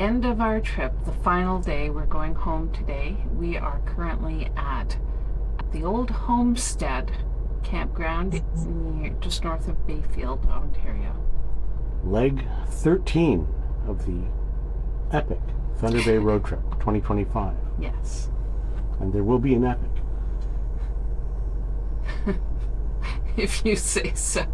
end of our trip, the final day. We're going home today. We are currently at the Old Homestead campground just north of Bayfield, Ontario. Leg 13 of the epic Thunder Bay road trip 2025. Yes. And there will be an epic. If you say so.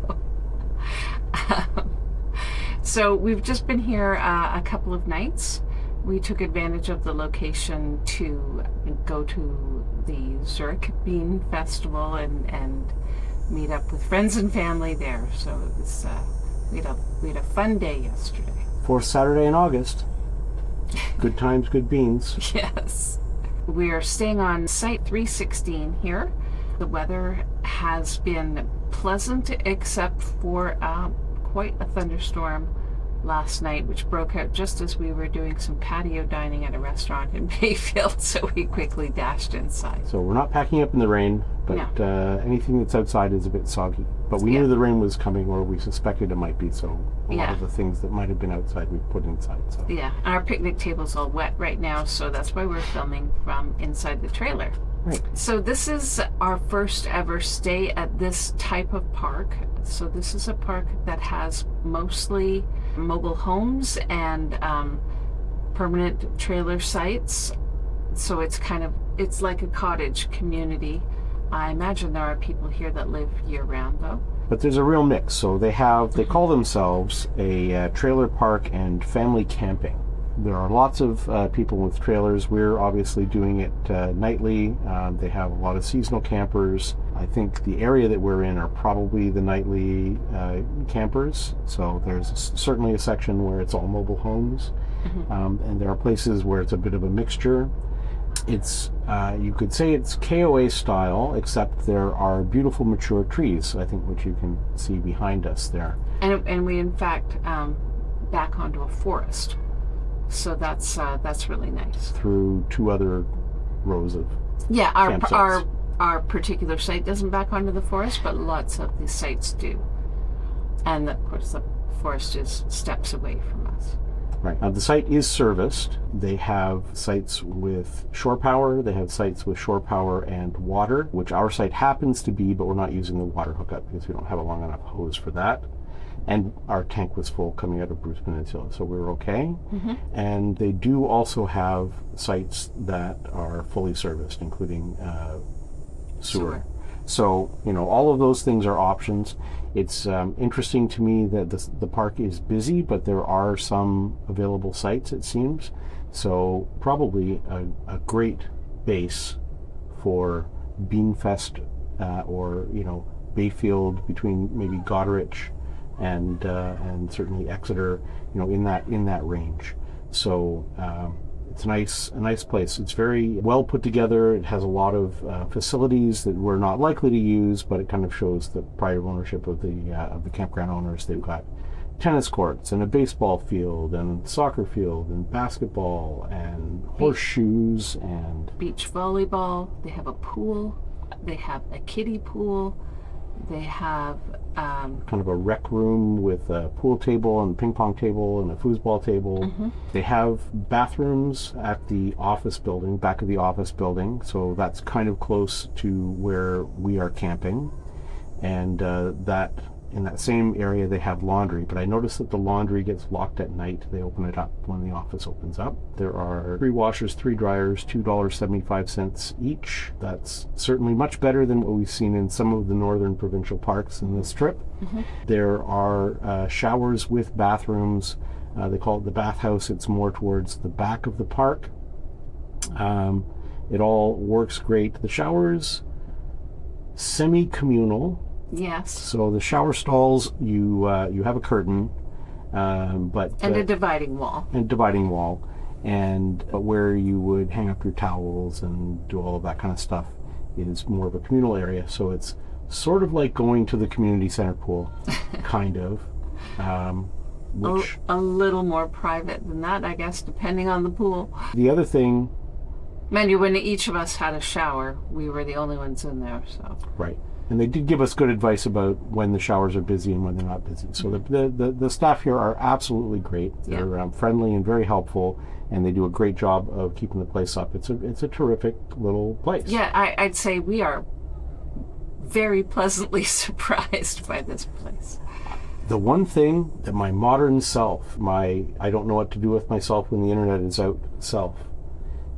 So we've just been here a couple of nights. We took advantage of the location to go to the Zurich Bean Festival and meet up with friends and family there. So it was, we had a fun day yesterday. Fourth Saturday in August. Good times, good beans. Yes. We are staying on Site 316 here. The weather has been pleasant except for quite a thunderstorm last night, which broke out just as we were doing some patio dining at a restaurant in Bayfield, so we quickly dashed inside. So we're not packing up in the rain, but anything that's outside is a bit soggy. But we knew the rain was coming, or we suspected it might be, so a lot of the things that might have been outside we put inside. So. Yeah, our picnic table's all wet right now, so that's why we're filming from inside the trailer. Right. So this is our first ever stay at this type of park. So this is a park that has mostly mobile homes and permanent trailer sites. So it's like a cottage community. I imagine there are people here that live year-round, though. But there's a real mix. So they call themselves a trailer park and family camping. There are lots of people with trailers. We're obviously doing it nightly. They have a lot of seasonal campers. I think the area that we're in are probably the nightly campers. So there's certainly a section where it's all mobile homes. And there are places where it's a bit of a mixture. It's you could say it's KOA style, except there are beautiful mature trees, I think, which you can see behind us there. And we in fact back onto a forest. So that's really nice. Through two other rows of our particular site doesn't back onto the forest, but lots of the sites do. And of course the forest is steps away from us. Right. Now the site is serviced. They have sites with shore power. They have sites with shore power and water, which our site happens to be, but we're not using the water hookup because we don't have a long enough hose for that. And our tank was full coming out of Bruce Peninsula, so we were okay. And they do also have sites that are fully serviced, including sewer. So, all of those things are options. It's interesting to me that the park is busy, but there are some available sites, it seems. So probably a great base for Beanfest or, Bayfield between maybe Goderich and certainly Exeter, in that range. So it's a nice place. It's very well put together. It has a lot of facilities that we're not likely to use, but it kind of shows the pride of ownership of the campground owners. They've got tennis courts and a baseball field and soccer field and basketball and horseshoes and beach volleyball. They have a pool. They have a kiddie pool. They have kind of a rec room with a pool table and a ping pong table and a foosball table. They have bathrooms at the office building, back of the office building, so that's kind of close to where we are camping. And that in that same area they have laundry, but I noticed that the laundry gets locked at night. They open it up when the office opens up. There are 3 washers, 3 dryers, $2.75 each. That's certainly much better than what we've seen in some of the northern provincial parks in this trip. There are showers with bathrooms. They call it the bathhouse. It's more towards the back of the park. It all works great. The showers, semi-communal. Yes. So the shower stalls, you have a curtain, but a dividing wall. And where you would hang up your towels and do all of that kind of stuff is more of a communal area. So it's sort of like going to the community center pool, kind of. Which a little more private than that, I guess, depending on the pool. The other thing, mind you, when each of us had a shower, we were the only ones in there. So right. And they did give us good advice about when the showers are busy and when they're not busy. So the staff here are absolutely great. They're friendly and very helpful, and they do a great job of keeping the place up. It's a terrific little place. Yeah, I'd say we are very pleasantly surprised by this place. The one thing that my modern self, my I don't know what to do with myself when the internet is out self,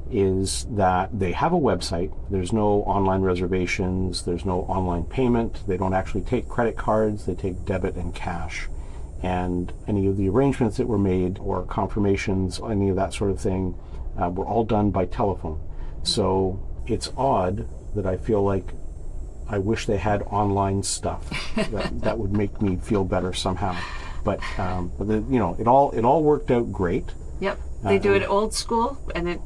is that they have a website. There's no online reservations. There's no online payment. They don't actually take credit cards. They take debit and cash. And any of the arrangements that were made or confirmations, any of that sort of thing, were all done by telephone. So it's odd that I feel like I wish they had online stuff. that would make me feel better somehow. But it all worked out great. Yep, they do it old school, and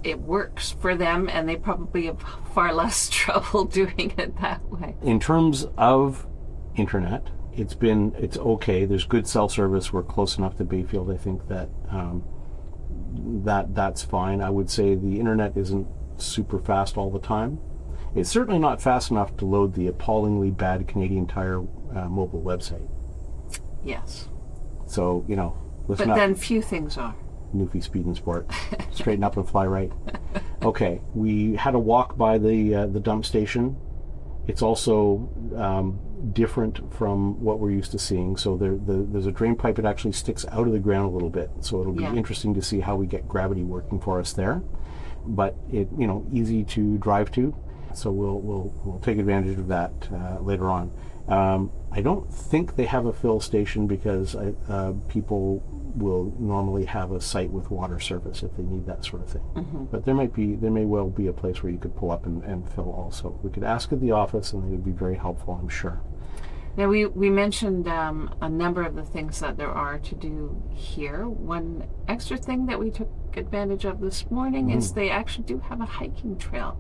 it works for them, and they probably have far less trouble doing it that way. In terms of internet, it's okay. There's good cell service. We're close enough to Bayfield. I think that's fine. I would say the internet isn't super fast all the time. It's certainly not fast enough to load the appallingly bad Canadian Tire mobile website. Yes. So, listen but up. Then few things are. Newfie Speed and Sport. Straighten up and fly right. Okay, we had a walk by the dump station. It's also different from what we're used to seeing. So there's a drain pipe that actually sticks out of the ground a little bit. So it'll be interesting to see how we get gravity working for us there. But easy to drive to. So we'll take advantage of that later on. I don't think they have a fill station because people will normally have a site with water service if they need that sort of thing. Mm-hmm. But there may well be a place where you could pull up and fill also. We could ask at the office, and they would be very helpful, I'm sure. Now we mentioned a number of the things that there are to do here. One extra thing that we took advantage of this morning is they actually do have a hiking trail.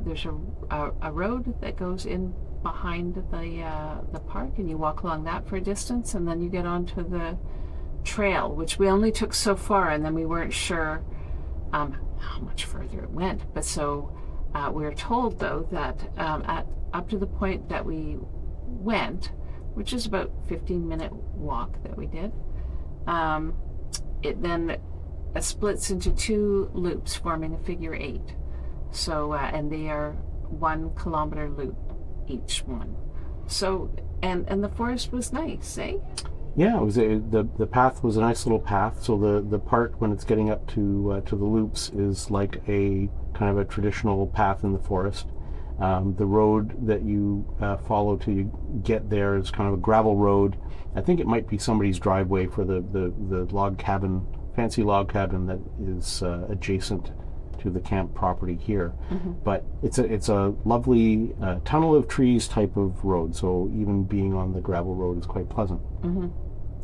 There's a road that goes in behind the park, and you walk along that for a distance, and then you get onto the trail, which we only took so far, and then we weren't sure how much further it went. But so we were told, though, that up to the point that we went, which is about 15-minute walk that we did, it then splits into two loops, forming a figure 8. So, and they are 1 kilometer loop each one. So, and the forest was nice, eh? Yeah, it was the path was a nice little path. So the part when it's getting up to the loops is like a kind of a traditional path in the forest. The road that you follow till you get there is kind of a gravel road. I think it might be somebody's driveway for the log cabin, fancy log cabin that is adjacent to the camp property here. Mm-hmm. But it's a lovely tunnel of trees type of road. So even being on the gravel road is quite pleasant. Mm-hmm.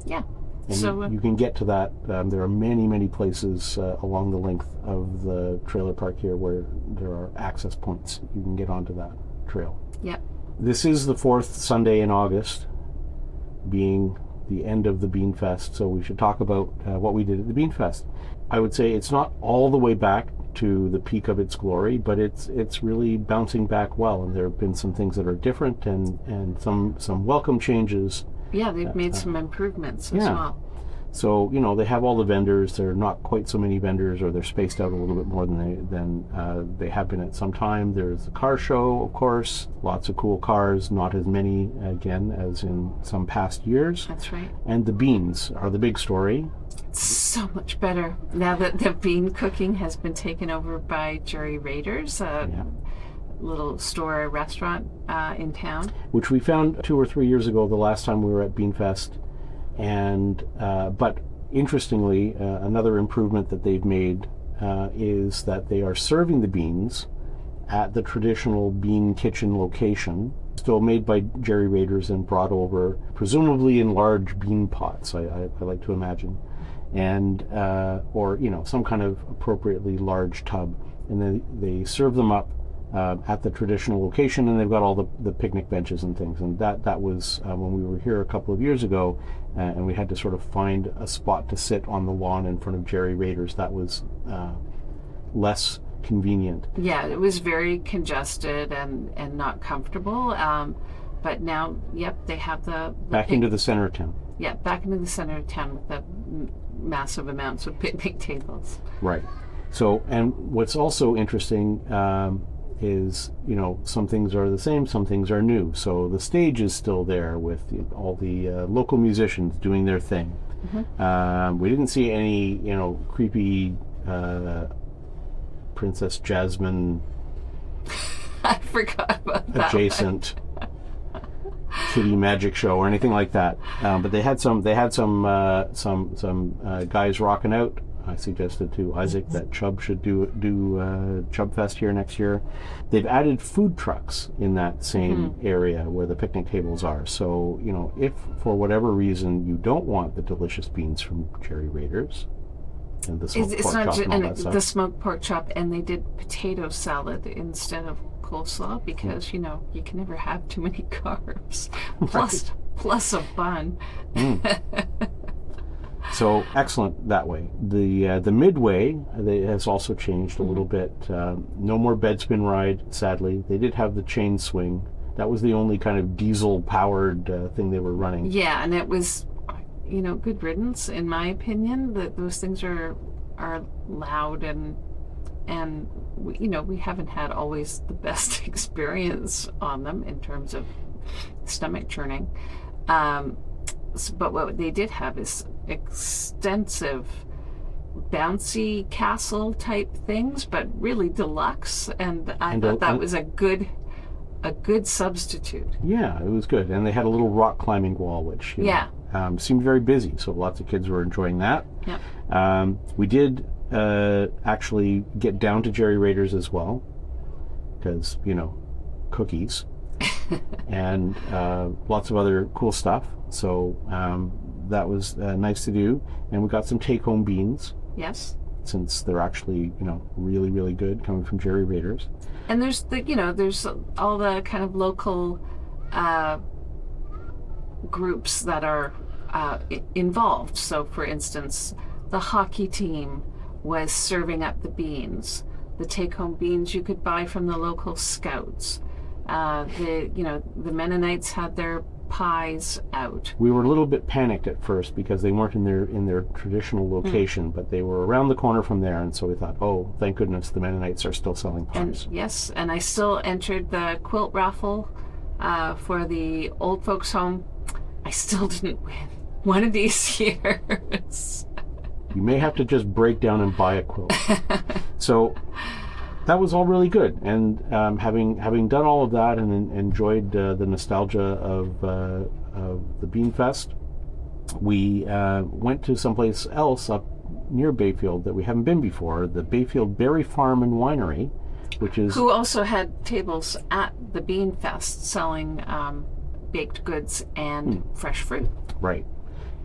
Yeah. And so you can get to that. There are many places along the length of the trailer park here where there are access points. You can get onto that trail. Yeah. This is the 4th Sunday in August, being the end of the Bean Fest. So we should talk about what we did at the Bean Fest. I would say it's not all the way back to the peak of its glory, but it's really bouncing back well. And there have been some things that are different and some welcome changes. Yeah, they've made some improvements as well. So, they have all the vendors. There are not quite so many vendors, or they're spaced out a little bit more than they have been at some time. There's the car show, of course. Lots of cool cars, not as many, again, as in some past years. That's right. And the beans are the big story. It's so much better now that the bean cooking has been taken over by Jerry Rader's. Little store restaurant in town, which we found 2 or 3 years ago, the last time we were at Bean Fest. And but interestingly, another improvement that they've made is that they are serving the beans at the traditional bean kitchen location, still made by Jerry Rader's and brought over presumably in large bean pots, I like to imagine, and or some kind of appropriately large tub, and then they serve them up at the traditional location, and they've got all the picnic benches and things. And that was when we were here a couple of years ago, and we had to sort of find a spot to sit on the lawn in front of Jerry Rader's. That was less convenient. Yeah, it was very congested and not comfortable. But now, yep, they have the Back into the center of town. Yeah, back into the center of town with the massive amounts of picnic tables. Right. So, and what's also interesting is, some things are the same, some things are new. So the stage is still there with all the local musicians doing their thing. We didn't see any, creepy Princess Jasmine I forgot about that adjacent kitty magic show or anything like that. But they had some guys rocking out. I suggested to Isaac that Chubb should do Chubb Fest here next year. They've added food trucks in that same area where the picnic tables are. So, if for whatever reason you don't want the delicious beans from Jerry Raiders and the smoked pork chop and all that stuff. The smoked pork chop, and they did potato salad instead of coleslaw because, you can never have too many carbs. Plus a bun. So excellent that way. The midway has also changed a little bit. No more bed spin ride, sadly. They did have the chain swing. That was the only kind of diesel powered thing they were running. Yeah, and it was, good riddance in my opinion. That those things are loud and we haven't had always the best experience on them in terms of stomach churning. But what they did have is extensive bouncy castle type things, but really deluxe, and I thought that was a good substitute. Yeah, it was good, and they had a little rock climbing wall, which seemed very busy, so lots of kids were enjoying that. Yeah. We did actually get down to Jerry Raiders as well, because cookies and lots of other cool stuff. So that was nice to do, and we got some take-home beans. Yes. Since they're actually really, really good coming from Jerry Raiders. And there's there's all the kind of local groups that are involved. So, for instance, the hockey team was serving up the beans. The take-home beans you could buy from the local scouts. The Mennonites had their pies out. We were a little bit panicked at first because they weren't in their traditional location, but they were around the corner from there, and so we thought, oh, thank goodness the Mennonites are still selling pies. And I still entered the quilt raffle for the old folks home. I still didn't win one of these years. You may have to just break down and buy a quilt. So that was all really good, and having done all of that and enjoyed the nostalgia of the Bean Fest, we went to someplace else up near Bayfield that we haven't been before, the Bayfield Berry Farm and Winery, who also had tables at the Bean Fest selling baked goods and fresh fruit. Right.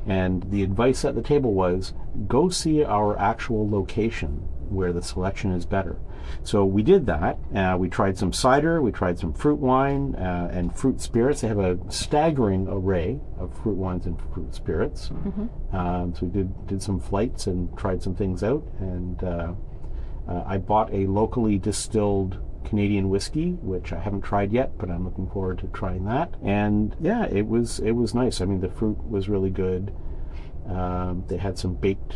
And the advice at the table was, go see our actual location where the selection is better. So we did that. We tried some cider, we tried some fruit wine and fruit spirits. They have a staggering array of fruit wines and fruit spirits. So we did some flights and tried some things out. And I bought a locally distilled Canadian whiskey, which I haven't tried yet, but I'm looking forward to trying that. And yeah, it was nice. I mean, the fruit was really good. They had some baking.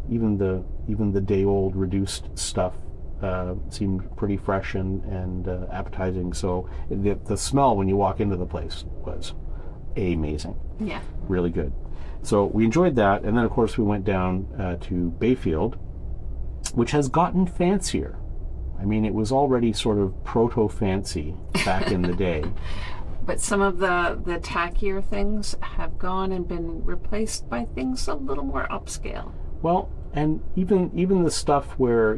Even the day-old reduced stuff seemed pretty fresh and appetizing. So the smell when you walk into the place was amazing. Yeah, really good. So we enjoyed that, and then of course we went down to Bayfield, which has gotten fancier. I mean, it was already sort of proto-fancy back in the day. But some of the tackier things have gone and been replaced by things a little more upscale. Well, and even the stuff where,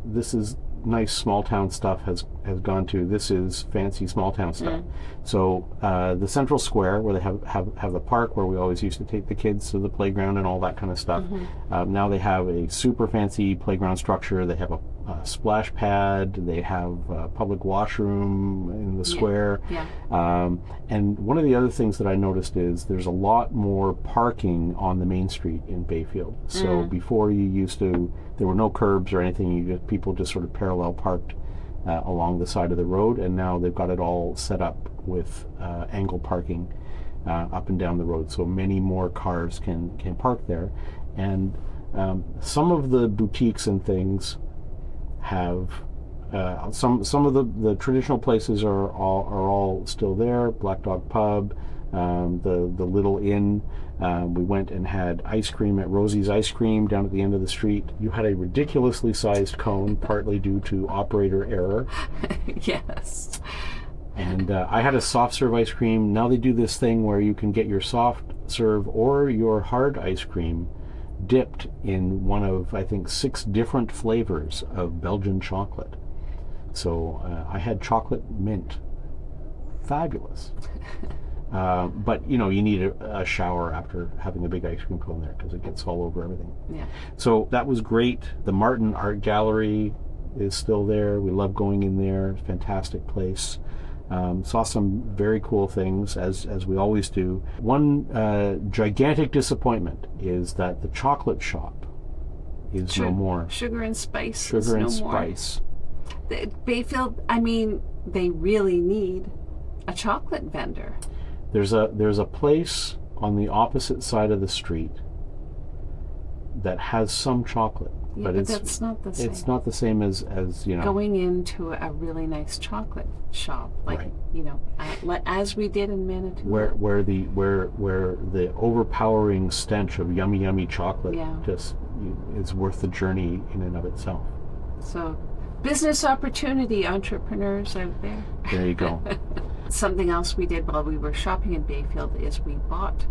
this is nice small town stuff has gone to this is fancy small town stuff. So the central square where they have the park where we always used to take the kids to the playground and all that kind of stuff. Now they have a super fancy playground structure. They have a splash pad. They have a public washroom in the square. Yeah. And one of the other things that I noticed is there's a lot more parking on the main street in Bayfield. So before there were no curbs or anything. People just sort of parallel parked along the side of the road, and now they've got it all set up with angle parking up and down the road, so many more cars can park there. And some of the boutiques and things have some of the traditional places are all still there. Black Dog Pub, the Little Inn. We went and had ice cream at Rosie's Ice Cream down at the end of the street. You had a ridiculously sized cone, partly due to operator error. Yes. And I had a soft serve ice cream. Now they do this thing where you can get your soft serve or your hard ice cream dipped in one of, I think, 6 different flavors of Belgian chocolate. So I had chocolate mint. Fabulous. But you need a shower after having a big ice cream cone there because it gets all over everything. Yeah. So that was great. The Martin Art Gallery is still there. We love going in there. Fantastic place. Saw some very cool things, as we always do. One gigantic disappointment is that the chocolate shop is no more. Sugar and Spice. Sugar and no Spice. More. Bayfield, they really need a chocolate vendor. There's a place on the opposite side of the street that has some chocolate. Yeah, but that's not the same. It's not the same as going into a really nice chocolate shop, like right. As we did in Manitoba, where the overpowering stench of yummy chocolate just is worth the journey in and of itself. So, business opportunity, entrepreneurs out there. There you go. Something else we did while we were shopping in Bayfield is we bought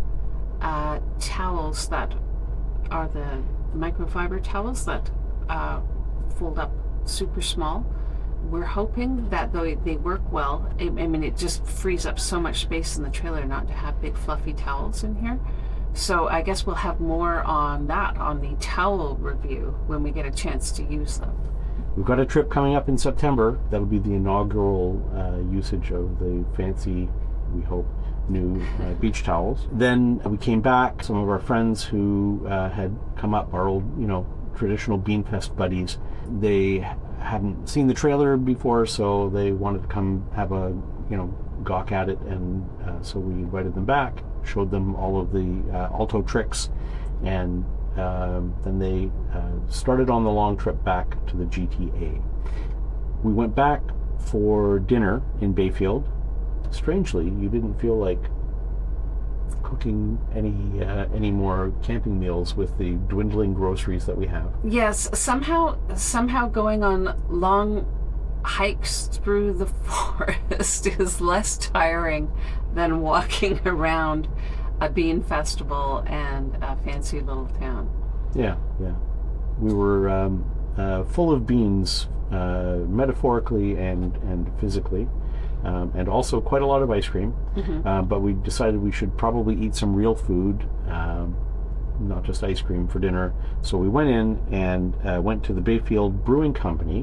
towels that are the microfiber towels that fold up super small. We're hoping that though they work well, it just frees up so much space in the trailer not to have big fluffy towels in here. So I guess we'll have more on the towel review when we get a chance to use them. We've got a trip coming up in September. That'll be the inaugural usage of the fancy, we hope, new beach towels. Then we came back. Some of our friends who had come up, our old, traditional Bean Fest buddies, they hadn't seen the trailer before, so they wanted to come have a, gawk at it, and so we invited them back, showed them all of the alto tricks, and then they started on the long trip back to the GTA. We went back for dinner in Bayfield. Strangely, you didn't feel like cooking any more camping meals with the dwindling groceries that we have. Yes, somehow going on long hikes through the forest is less tiring than walking around a bean festival and a fancy little town. Yeah. We were full of beans, metaphorically and physically. And also quite a lot of ice cream. Mm-hmm. But we decided we should probably eat some real food, not just ice cream for dinner. So we went in and went to the Bayfield Brewing Company,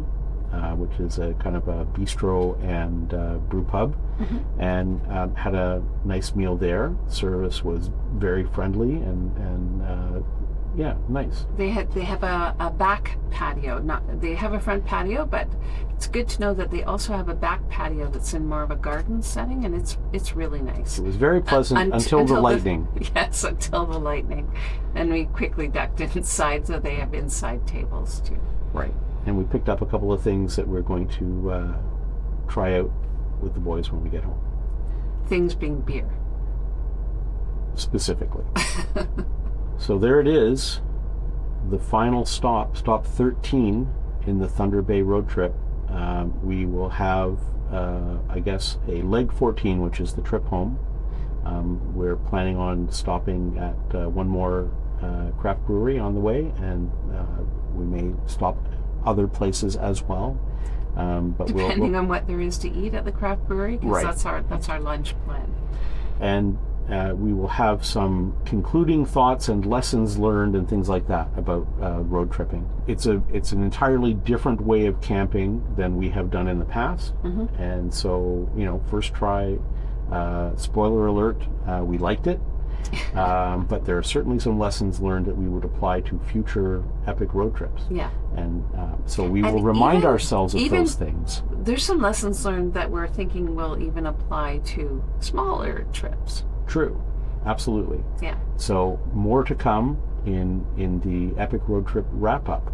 which is a kind of a bistro and brew pub, mm-hmm. and had a nice meal there. Service was very friendly and nice. They have a back patio. They have a front patio, but it's good to know that they also have a back patio that's in more of a garden setting, and it's really nice. It was very pleasant until the lightning. Yes, until the lightning. And we quickly ducked inside, so they have inside tables too. Right. And we picked up a couple of things that we're going to try out with the boys when we get home. Things being beer. Specifically. So there it is, the final stop 13 in the Thunder Bay road trip. We will have, I guess, a leg 14, which is the trip home. We're planning on stopping at one more craft brewery on the way, and we may stop other places as well. But depending on what there is to eat at the craft brewery, because right. that's our lunch plan. And we will have some concluding thoughts and lessons learned and things like that about road tripping. It's an entirely different way of camping than we have done in the past, and so first try. Spoiler alert: we liked it, but there are certainly some lessons learned that we would apply to future epic road trips. Yeah. And so we And will remind even- ourselves of even- those things. There's some lessons learned that we're thinking will even apply to smaller trips. True, absolutely. Yeah. So more to come in the epic road trip wrap up,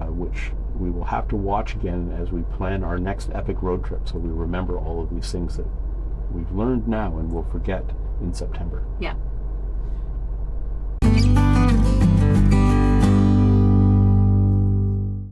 which we will have to watch again as we plan our next epic road trip. So we remember all of these things that we've learned now and will forget in September. Yeah.